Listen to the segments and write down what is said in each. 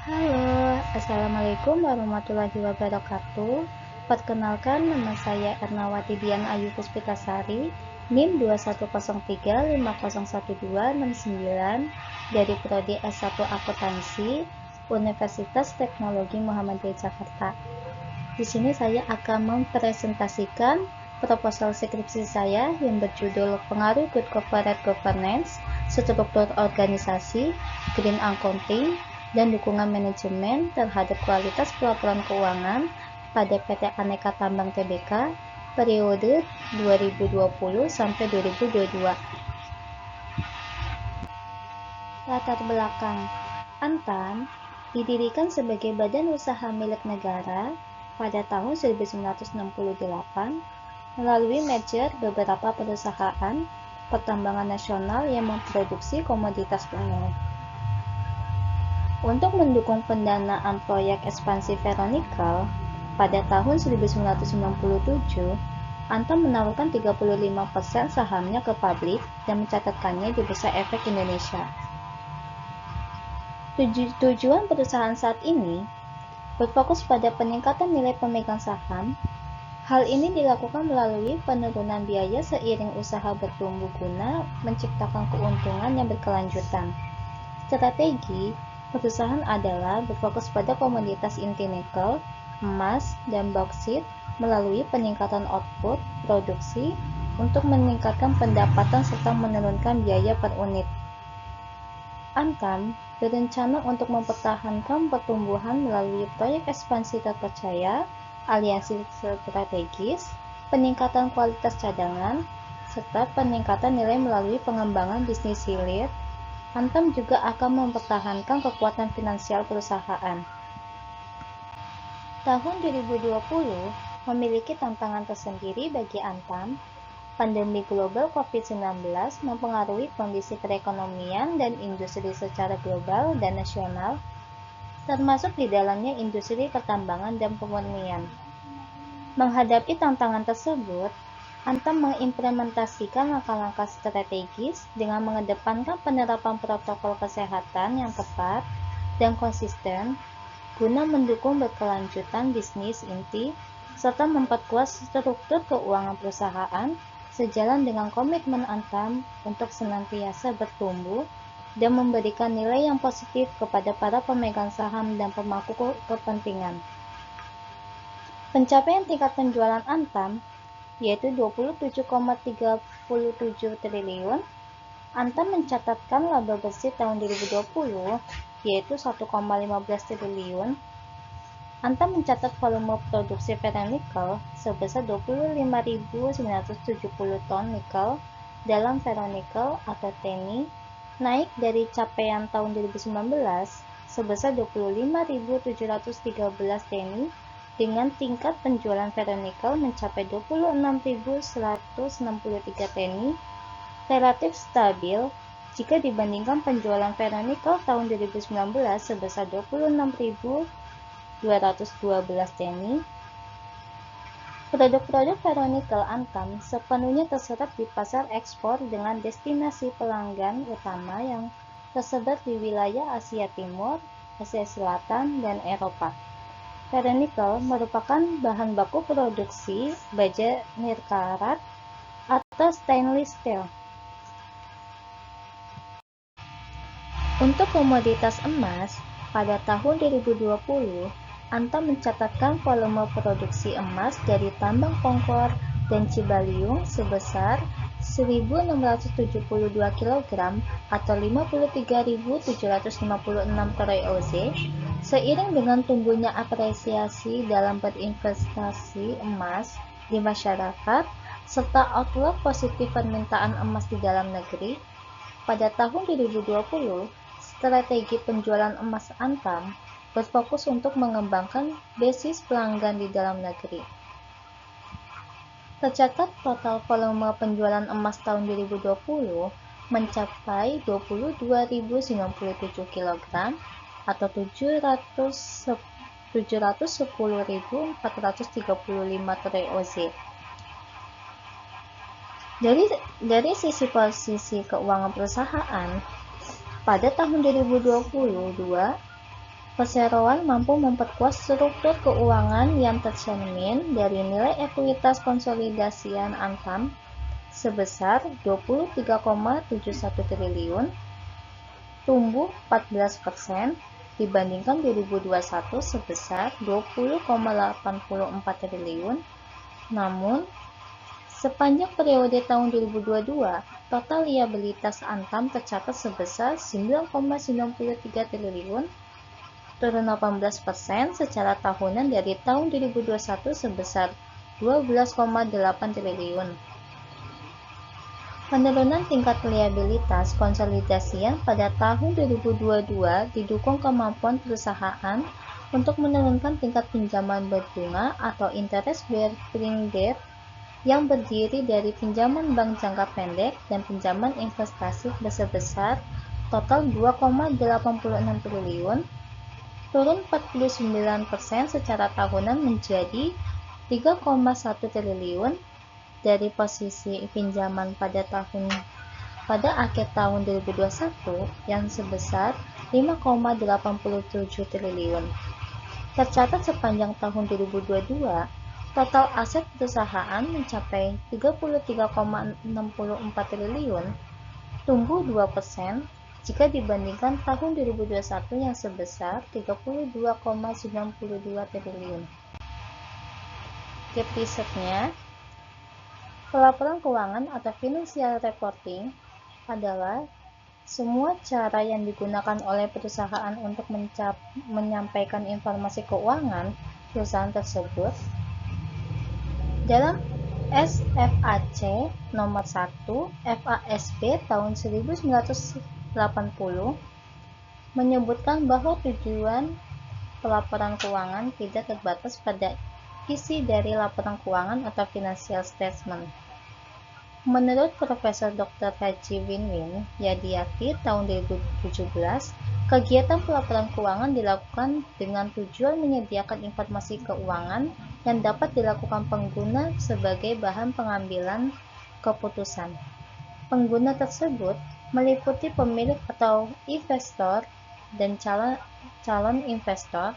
Halo, Assalamualaikum warahmatullahi wabarakatuh. Perkenalkan, nama saya Ernawati Dian Ayu Puspitasari, NIM 2103501269 dari Prodi S1 Akuntansi, Universitas Teknologi Muhammadiyah Jakarta. Di sini saya akan mempresentasikan proposal skripsi saya yang berjudul Pengaruh Good Corporate Governance, Struktur Organisasi, Green Accounting, dan Dukungan Manajemen terhadap Kualitas Pelaporan Keuangan pada PT Aneka Tambang Tbk periode 2020 sampai 2022. Latar belakang Antam didirikan sebagai badan usaha milik negara pada tahun 1968 melalui merger beberapa perusahaan pertambangan nasional yang memproduksi komoditas mineral. Untuk mendukung pendanaan proyek ekspansi ferronikel pada tahun 1997, Antam menawarkan 35% sahamnya ke publik dan mencatatkannya di Bursa Efek Indonesia. Tujuan perusahaan saat ini berfokus pada peningkatan nilai pemegang saham. Hal ini dilakukan melalui penurunan biaya seiring usaha bertumbuh guna menciptakan keuntungan yang berkelanjutan. Strategi perusahaan adalah berfokus pada komoditas inti nikel, emas, dan bauksit melalui peningkatan output produksi untuk meningkatkan pendapatan serta menurunkan biaya per unit. Antam berencana untuk mempertahankan pertumbuhan melalui proyek ekspansi terpercaya, aliansi strategis, peningkatan kualitas cadangan, serta peningkatan nilai melalui pengembangan bisnis hilir. Antam juga akan mempertahankan kekuatan finansial perusahaan. Tahun 2020 memiliki tantangan tersendiri bagi Antam. Pandemi global COVID-19 mempengaruhi kondisi perekonomian dan industri secara global dan nasional, termasuk di dalamnya industri pertambangan dan pemurnian. Menghadapi tantangan tersebut, Antam mengimplementasikan langkah-langkah strategis dengan mengedepankan penerapan protokol kesehatan yang tepat dan konsisten guna mendukung berkelanjutan bisnis inti serta memperkuat struktur keuangan perusahaan sejalan dengan komitmen Antam untuk senantiasa bertumbuh dan memberikan nilai yang positif kepada para pemegang saham dan pemangku kepentingan. Pencapaian tingkat penjualan Antam yaitu 27,37 triliun. Antam mencatatkan laba bersih tahun 2020 yaitu 1,15 triliun. Antam mencatat volume produksi ferronikel sebesar 25.970 ton nikel dalam ferronikel atau TENI, naik dari capaian tahun 2019 sebesar 25.713 TENI dengan tingkat penjualan ferronikel mencapai 26.163 TENI, relatif stabil jika dibandingkan penjualan ferronikel tahun 2019 sebesar 26.212 TENI. Produk-produk ferronikel Antam sepenuhnya terserap di pasar ekspor dengan destinasi pelanggan utama yang tersebar di wilayah Asia Timur, Asia Selatan, dan Eropa. Ferronikel merupakan bahan baku produksi baja nirkarat atau stainless steel. Untuk komoditas emas, pada tahun 2020, Antam mencatatkan volume produksi emas dari tambang Pongkor dan Cibaliung sebesar 1.672 kg atau 53.756 troy oz, seiring dengan tumbuhnya apresiasi dalam berinvestasi emas di masyarakat serta outlook positif permintaan emas di dalam negeri. Pada tahun 2020, strategi penjualan emas Antam berfokus untuk mengembangkan basis pelanggan di dalam negeri. Tercatat total volume penjualan emas tahun 2020 mencapai 22.097 kg atau 710.435 troy oz. Dari sisi keuangan perusahaan, pada tahun 2022, Perseroan mampu memperkuat struktur keuangan yang tercermin dari nilai ekuitas konsolidasian Antam sebesar 23,71 triliun, tumbuh 14% dibandingkan 2021 sebesar 20,84 triliun. Namun, sepanjang periode tahun 2022, total liabilitas Antam tercatat sebesar 9,93 triliun, turun 18% secara tahunan dari tahun 2021 sebesar 12,8 triliun. Penurunan tingkat liabilitas konsolidasian pada tahun 2022 didukung kemampuan perusahaan untuk menurunkan tingkat pinjaman berbunga atau interest bearing debt yang berdiri dari pinjaman bank jangka pendek dan pinjaman investasi sebesar total 2,86 triliun, turun 49% secara tahunan menjadi 3,1 triliun dari posisi pinjaman pada akhir tahun 2021 yang sebesar 5,87 triliun. Tercatat sepanjang tahun 2022, total aset perusahaan mencapai 33,64 triliun, tumbuh 2% jika dibandingkan tahun 2021 yang sebesar 32,92 triliun. Gap risetnya, pelaporan keuangan atau financial reporting adalah semua cara yang digunakan oleh perusahaan untuk menyampaikan informasi keuangan perusahaan tersebut. Dalam SFAC nomor 1 FASB tahun 1980 menyebutkan bahwa tujuan pelaporan keuangan tidak terbatas pada isi dari laporan keuangan atau financial statement. Menurut Profesor Dr. Haji Winwin Yadiati tahun 2017, kegiatan pelaporan keuangan dilakukan dengan tujuan menyediakan informasi keuangan yang dapat dilakukan pengguna sebagai bahan pengambilan keputusan. Pengguna tersebut meliputi pemilik atau investor dan calon investor,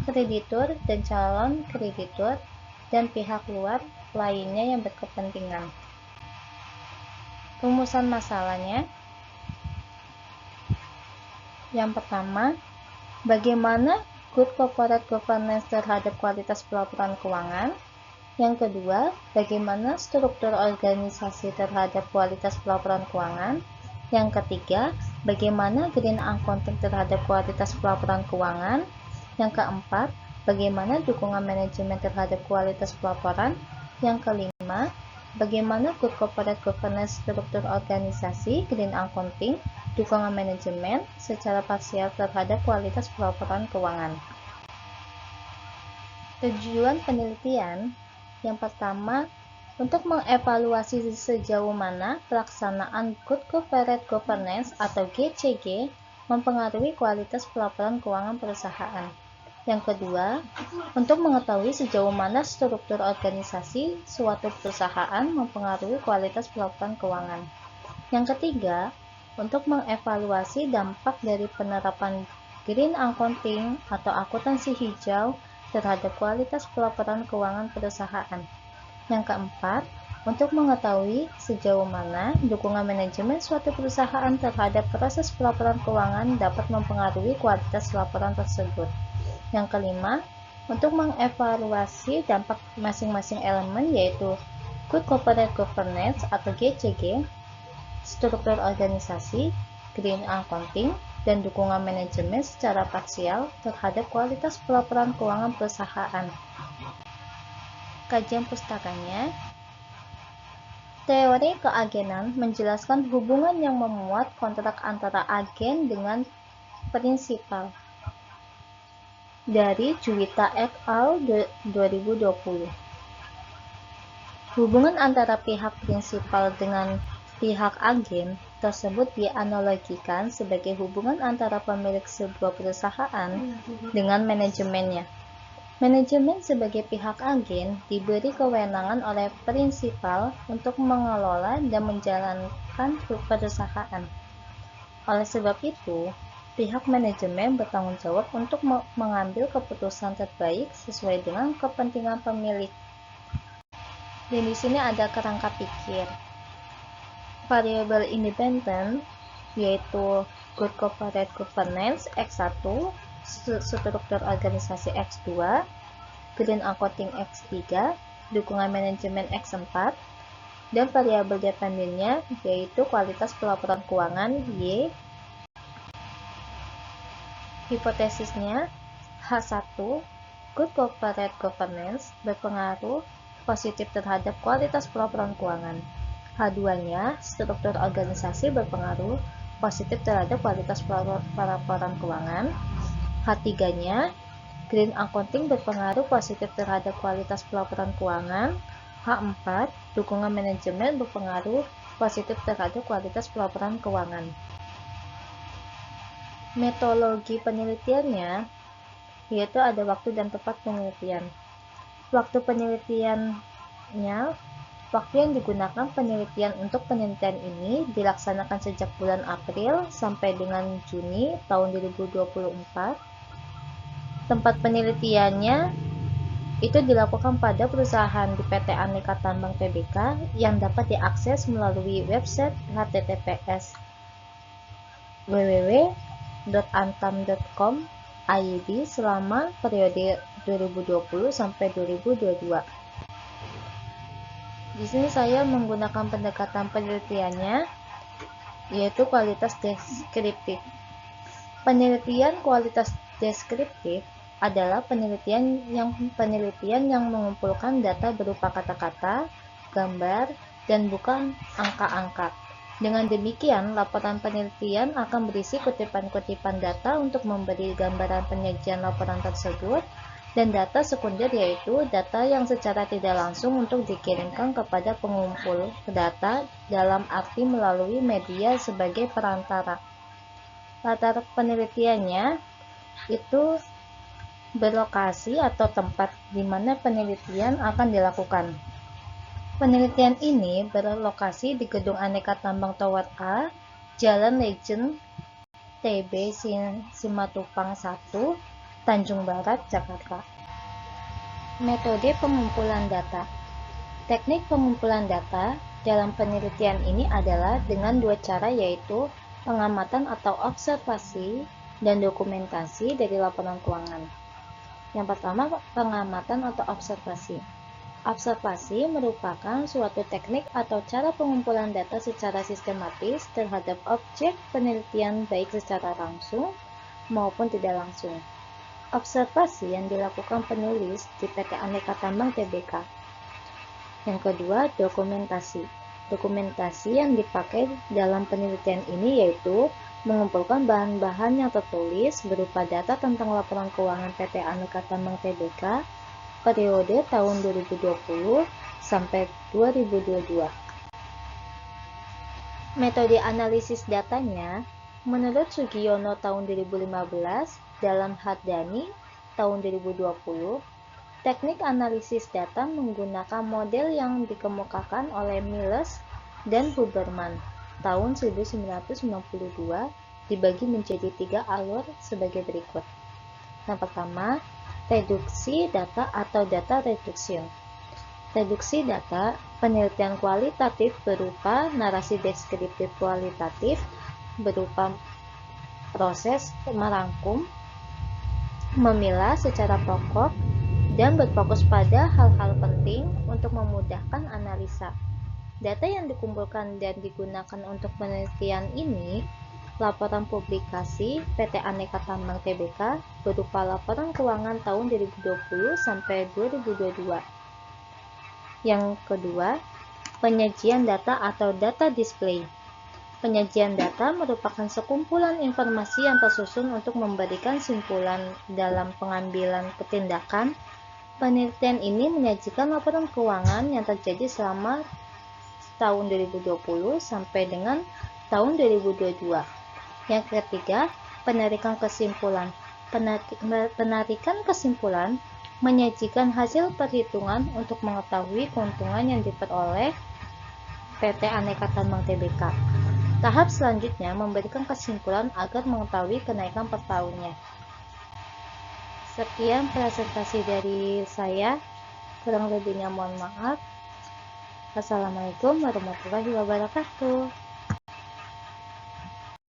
kreditur dan calon kreditur, dan pihak luar lainnya yang berkepentingan. Rumusan masalahnya. Yang pertama, bagaimana good corporate governance terhadap kualitas pelaporan keuangan. Yang kedua, bagaimana struktur organisasi terhadap kualitas pelaporan keuangan. Yang ketiga, bagaimana green accounting terhadap kualitas pelaporan keuangan. Yang keempat, bagaimana dukungan manajemen terhadap kualitas pelaporan. Yang kelima, bagaimana good corporate governance struktur organisasi, green accounting, dukungan manajemen secara parsial terhadap kualitas pelaporan keuangan. Tujuan penelitian yang pertama, untuk mengevaluasi sejauh mana pelaksanaan Good Corporate Governance atau GCG mempengaruhi kualitas pelaporan keuangan perusahaan. Yang kedua, untuk mengetahui sejauh mana struktur organisasi suatu perusahaan mempengaruhi kualitas pelaporan keuangan. Yang ketiga, untuk mengevaluasi dampak dari penerapan Green Accounting atau akuntansi hijau terhadap kualitas pelaporan keuangan perusahaan. Yang keempat, untuk mengetahui sejauh mana dukungan manajemen suatu perusahaan terhadap proses pelaporan keuangan dapat mempengaruhi kualitas laporan tersebut. Yang kelima, untuk mengevaluasi dampak masing-masing elemen yaitu Good Corporate Governance atau GCG, struktur organisasi, Green Accounting, dan dukungan manajemen secara parsial terhadap kualitas pelaporan keuangan perusahaan. Kajian pustakanya. Teori keagenan menjelaskan hubungan yang memuat kontrak antara agen dengan prinsipal. Dari Juwita et al. 2020. Hubungan antara pihak prinsipal dengan pihak agen tersebut dianalogikan sebagai hubungan antara pemilik sebuah perusahaan dengan manajemennya. Manajemen sebagai pihak agen diberi kewenangan oleh prinsipal untuk mengelola dan menjalankan perusahaan. Oleh sebab itu, Pihak manajemen bertanggung jawab untuk mengambil keputusan terbaik sesuai dengan kepentingan pemilik. Dan di sini ada kerangka pikir. Variabel independen yaitu good corporate governance X1, struktur organisasi X2, green accounting X3, dukungan manajemen X4, dan variabel dependennya yaitu kualitas pelaporan keuangan Y. Hipotesisnya, H1, good corporate governance berpengaruh positif terhadap kualitas pelaporan keuangan. H2-nya, struktur organisasi berpengaruh positif terhadap kualitas pelaporan keuangan. H3-nya, green accounting berpengaruh positif terhadap kualitas pelaporan keuangan. H4, dukungan manajemen berpengaruh positif terhadap kualitas pelaporan keuangan. Metodologi penelitiannya yaitu ada waktu dan tempat penelitian. Waktu penelitiannya, waktu yang digunakan penelitian untuk penelitian ini dilaksanakan sejak bulan April sampai dengan Juni tahun 2024. Tempat penelitiannya itu dilakukan pada perusahaan di PT Aneka Tambang Tbk yang dapat diakses melalui website https://www.antam.com IID selama periode 2020 sampai 2022. Di sini saya menggunakan pendekatan penelitiannya yaitu kualitas deskriptif. Penelitian kualitas deskriptif adalah penelitian yang mengumpulkan data berupa kata-kata, gambar, dan bukan angka-angka. Dengan demikian, laporan penelitian akan berisi kutipan-kutipan data untuk memberi gambaran penyajian laporan tersebut, dan data sekunder yaitu data yang secara tidak langsung untuk dikirimkan kepada pengumpul data dalam arti melalui media sebagai perantara. Latar penelitiannya itu berlokasi atau tempat di mana penelitian akan dilakukan. Penelitian ini berlokasi di Gedung Aneka Tambang Tower A, Jalan Legend, TB Simatupang 1, Tanjung Barat, Jakarta. Metode pengumpulan data. Teknik pengumpulan data dalam penelitian ini adalah dengan dua cara yaitu pengamatan atau observasi dan dokumentasi dari laporan keuangan. Yang pertama, pengamatan atau observasi. Observasi merupakan suatu teknik atau cara pengumpulan data secara sistematis terhadap objek penelitian baik secara langsung maupun tidak langsung. Observasi yang dilakukan penulis di PT Aneka Tambang Tbk. Yang kedua, dokumentasi. Dokumentasi yang dipakai dalam penelitian ini yaitu mengumpulkan bahan-bahan yang tertulis berupa data tentang laporan keuangan PT Aneka Tambang Tbk periode tahun 2020 sampai 2022. Metode analisis datanya, menurut Sugiono tahun 2015 dalam Hardani tahun 2020, teknik analisis data menggunakan model yang dikemukakan oleh Miles dan Huberman tahun 1992 dibagi menjadi 3 alur sebagai berikut. Yang pertama, reduksi data atau data reduction. Reduksi data, penelitian kualitatif berupa narasi deskriptif kualitatif berupa proses merangkum, memilah secara pokok, dan berfokus pada hal-hal penting untuk memudahkan analisa. Data yang dikumpulkan dan digunakan untuk penelitian ini laporan publikasi PT Aneka Tambang Tbk berupa laporan keuangan tahun 2020 sampai 2022. Yang kedua, penyajian data atau data display. Penyajian data merupakan sekumpulan informasi yang tersusun untuk memberikan simpulan dalam pengambilan tindakan. Penelitian ini menyajikan laporan keuangan yang terjadi selama tahun 2020 sampai dengan tahun 2022. Yang ketiga, penarikan kesimpulan. Penarikan kesimpulan menyajikan hasil perhitungan untuk mengetahui keuntungan yang diperoleh PT Aneka Tambang Tbk. Tahap selanjutnya memberikan kesimpulan agar mengetahui kenaikan per tahunnya. Sekian presentasi dari saya, kurang lebihnya mohon maaf. Assalamualaikum warahmatullahi wabarakatuh.